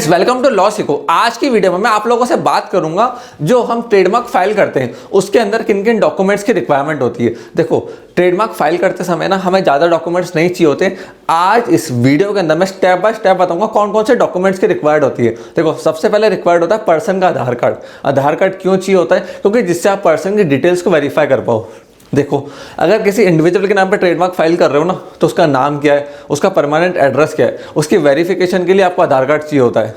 Friends welcome to law सीखो। आज की वीडियो में मैं आप लोगों से बात करूंगा जो हम ट्रेडमार्क फाइल करते हैं उसके अंदर किन किन डॉक्यूमेंट्स की रिक्वायरमेंट होती है। देखो ट्रेडमार्क फाइल करते समय ना हमें ज़्यादा डॉक्यूमेंट्स नहीं चाहिए होते। आज इस वीडियो के अंदर मैं स्टेप बाय स्टेप बताऊंगा कौन कौन से डॉक्यूमेंट्स की रिक्वायर्ड होती है। देखो सबसे पहले रिक्वायर्ड होता है पर्सन का आधार कार्ड। आधार कार्ड क्यों चाहिए होता है? क्योंकि जिससे आप पर्सन की डिटेल्स को वेरीफाई कर पाओ। देखो अगर किसी इंडिविजुअल के नाम पे ट्रेडमार्क फाइल कर रहे हो ना तो उसका नाम क्या है, उसका परमानेंट एड्रेस क्या है, उसकी वेरिफिकेशन के लिए आपको आधार कार्ड चाहिए होता है।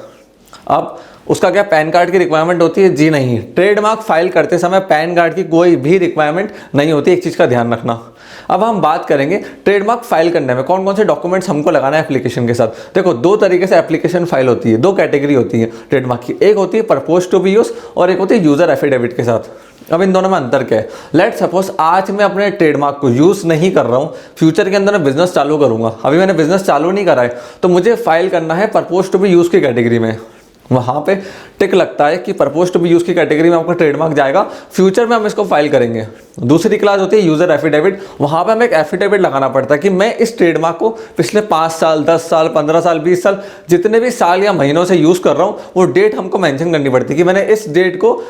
अब उसका क्या पैन कार्ड की रिक्वायरमेंट होती है? जी नहीं, ट्रेडमार्क फाइल करते समय पैन कार्ड की कोई भी रिक्वायरमेंट नहीं होती। एक चीज़ का ध्यान रखना। अब हम बात करेंगे ट्रेडमार्क फाइल करने में कौन कौन से डॉक्यूमेंट्स हमको लगाना है एप्लीकेशन के साथ। देखो दो तरीके से एप्लीकेशन फाइल होती है, दो कैटेगरी होती है ट्रेडमार्क की। एक होती है परपोज टू बी यूज और एक होती है यूजर एफिडेविट के साथ। अब इन दोनों में अंतर क्या है? लेट सपोज आज मैं अपने ट्रेडमार्क को यूज नहीं कर रहा हूँ, फ्यूचर के अंदर मैं बिजनेस चालू करूंगा। अभी मैंने बिजनेस चालू नहीं करा है तो मुझे फाइल करना है परपोज टू बी यूज की कैटेगरी में। वहां पे टिक लगता है कि परपोज टू बी यूज की कैटेगरी में आपका ट्रेडमार्क जाएगा, फ्यूचर में हम इसको फाइल करेंगे। दूसरी क्लास होती है यूजर एफिडेविट। वहां पे हमें एक एफिडेविट लगाना पड़ता है कि मैं इस ट्रेडमार्क को पिछले 5 साल 10 साल 15 साल 20 साल जितने भी साल या महीनों से यूज कर रहा हूं वो डेट हमको मेंशन करनी पड़ती है कि मैंने इस डेट को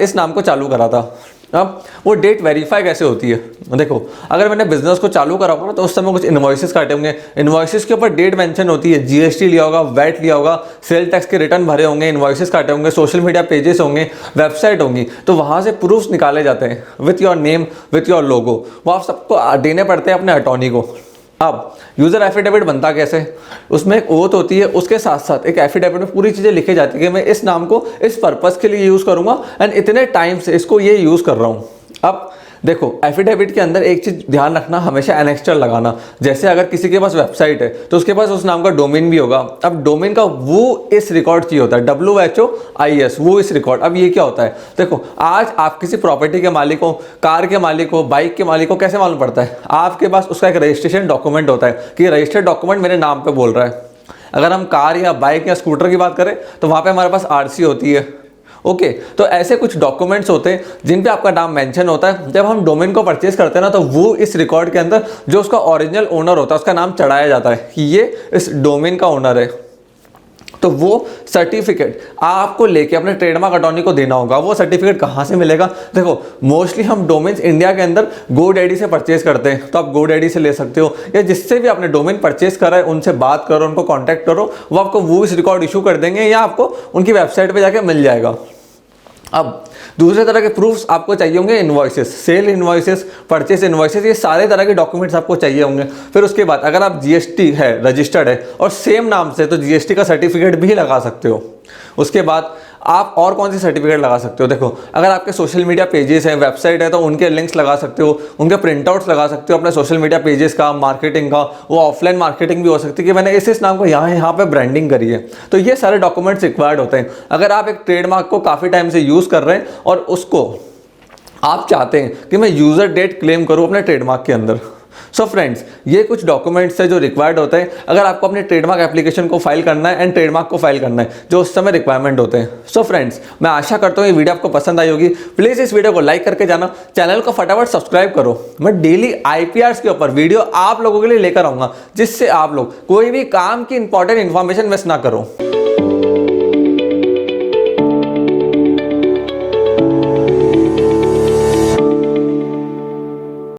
इस नाम को चालू करा था। अब वो डेट वेरीफाई कैसे होती है? देखो अगर मैंने बिजनेस को चालू करा होगा ना तो उस समय कुछ इनवॉइसेस काटे होंगे। इनवॉइसेस के ऊपर डेट मेंशन होती है, जीएसटी लिया होगा, वैट लिया होगा, सेल टैक्स के रिटर्न भरे होंगे, इनवॉइसेस काटे होंगे, सोशल मीडिया पेजेस होंगे, वेबसाइट होंगी। तो वहां से प्रूफ्स निकाले जाते हैं with your name with your logo. वो आप सबको देने पड़ते हैं अपने अटॉर्नी को। अब यूजर एफिडेविट बनता कैसे? उसमें एक ओथ होती है, उसके साथ साथ एक एफिडेविट में पूरी चीजें लिखी जाती है कि मैं इस नाम को इस पर्पस के लिए यूज करूंगा एंड इतने टाइम से इसको ये यूज कर रहा हूं। अब देखो एफिडेविट के अंदर एक चीज ध्यान रखना, हमेशा एनेक्स्टर लगाना। जैसे अगर किसी के पास वेबसाइट है तो उसके पास उस नाम का डोमेन भी होगा। अब डोमेन का वो इस रिकॉर्ड चाहिए होता है, WHOIS, वो इस रिकॉर्ड। अब ये क्या होता है? देखो आज आप किसी प्रॉपर्टी के मालिक हो, कार के मालिक हो, बाइक के मालिक हो, कैसे मालूम पड़ता है? आपके पास उसका एक रजिस्ट्रेशन डॉक्यूमेंट होता है कि रजिस्टर्ड डॉक्यूमेंट मेरे नाम पे बोल रहा है। अगर हम कार या बाइक या स्कूटर की बात करें तो वहां पे हमारे पास RC होती है। ओके तो ऐसे कुछ डॉक्यूमेंट्स होते हैं जिन पे आपका नाम मेंशन होता है। जब हम डोमेन को परचेज करते हैं ना तो वो इस रिकॉर्ड के अंदर जो उसका ओरिजिनल ओनर होता है उसका नाम चढ़ाया जाता है कि ये इस डोमेन का ओनर है। तो वो सर्टिफिकेट आपको लेके अपने ट्रेडमार्क अटॉर्नी को देना होगा। वो सर्टिफिकेट कहाँ से मिलेगा? देखो मोस्टली हम डोमेन्स इंडिया के अंदर GoDaddy से परचेज करते हैं, तो आप GoDaddy से ले सकते हो या जिससे भी आपने डोमेन परचेज करा है उनसे बात करो, उनको कॉन्टैक्ट करो, वो आपको वो इस रिकॉर्ड इशू कर देंगे या आपको उनकी वेबसाइट पर जाके मिल जाएगा। अब दूसरे तरह के प्रूफ्स आपको चाहिए होंगे, invoices, sale invoices, purchase invoices, ये सारे तरह के डॉक्यूमेंट्स आपको चाहिए होंगे। फिर उसके बाद अगर आप जीएसटी है रजिस्टर्ड है और सेम नाम से तो जीएसटी का सर्टिफिकेट भी लगा सकते हो। उसके बाद आप और कौन सी सर्टिफिकेट लगा सकते हो? देखो अगर आपके सोशल मीडिया पेजेस हैं, वेबसाइट है तो उनके लिंक्स लगा सकते हो, उनके प्रिंटआउट्स लगा सकते हो अपने सोशल मीडिया पेजेस का, मार्केटिंग का। वो ऑफलाइन मार्केटिंग भी हो सकती है कि मैंने इस नाम को यहाँ पे ब्रांडिंग करी है। तो ये सारे डॉक्यूमेंट्स रिक्वायर्ड होते हैं अगर आप एक ट्रेडमार्क को काफ़ी टाइम से यूज़ कर रहे हैं और उसको आप चाहते हैं कि मैं यूज़र डेट क्लेम करूँ अपने ट्रेडमार्क के अंदर। सो फ्रेंड्स ये कुछ डॉक्यूमेंट्स है जो रिक्वायर्ड होते हैं अगर आपको अपने ट्रेडमार्क एप्लीकेशन को फाइल करना है एंड ट्रेडमार्क को फाइल करना है, जो उस समय रिक्वायरमेंट होते हैं। सो फ्रेंड्स मैं आशा करता हूँ ये वीडियो आपको पसंद आई होगी। प्लीज़ इस वीडियो को लाइक करके जाना, चैनल को फटाफट सब्सक्राइब करो। मैं डेली IPRs के ऊपर वीडियो आप लोगों के लिए लेकर आऊँगा जिससे आप लोग कोई भी काम की इंपॉर्टेंट इन्फॉर्मेशन मिस ना करो।